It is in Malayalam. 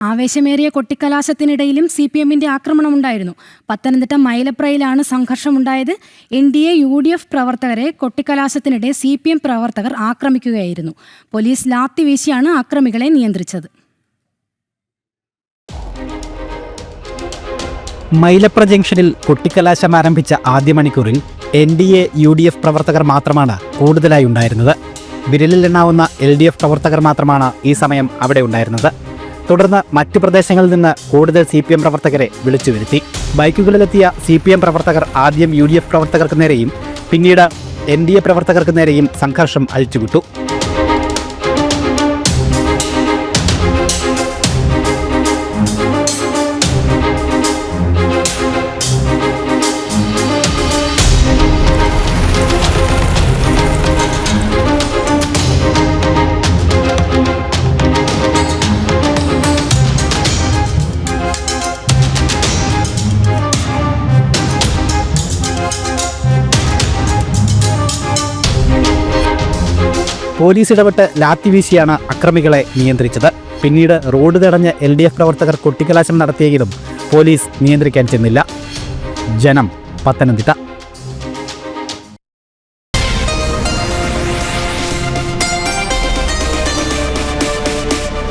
ആവേശമേറിയ കൊട്ടിക്കലാശത്തിനിടയിലും CPMന്റെ ആക്രമണമുണ്ടായിരുന്നു. പത്തനംതിട്ട മൈലപ്രയിലാണ് സംഘർഷമുണ്ടായത്. NDA UDF പ്രവർത്തകരെ കൊട്ടിക്കലാശത്തിനിടെ CPM പ്രവർത്തകർ ആക്രമിക്കുകയായിരുന്നു. പോലീസ് ലാത്തി വീശിയാണ് അക്രമികളെ നിയന്ത്രിച്ചത്. മൈലപ്ര ജംഗ്ഷനിൽ കൊട്ടിക്കലാശം ആരംഭിച്ച ആദ്യ മണിക്കൂറിൽ NDA UDF പ്രവർത്തകർ മാത്രമാണ് കൂടുതലായി ഉണ്ടായിരുന്നത്. വിരലിലെണ്ണാവുന്ന LDF പ്രവർത്തകർ മാത്രമാണ് ഈ സമയം അവിടെ ഉണ്ടായിരുന്നത്. തുടർന്ന് മറ്റു പ്രദേശങ്ങളിൽ നിന്ന് കൂടുതൽ CPM പ്രവർത്തകരെ വിളിച്ചു വരുത്തി. ബൈക്കുകളിലെത്തിയ CPM പ്രവർത്തകർ ആദ്യം UDF പ്രവർത്തകർക്ക് നേരെയും പിന്നീട് NDA പ്രവർത്തകർക്ക് നേരെയും സംഘർഷം അഴിച്ചുവിട്ടു. പോലീസ് ഇടപെട്ട് ലാത്തി വീശിയാണ് അക്രമികളെ നിയന്ത്രിച്ചത്. പിന്നീട് റോഡ് തടഞ്ഞ് LDF പ്രവർത്തകർ കൊട്ടിക്കലാശം നടത്തിയെങ്കിലും പോലീസ് നിയന്ത്രിക്കാൻ ചെന്നില്ല. ജനം, പത്തനംതിട്ട.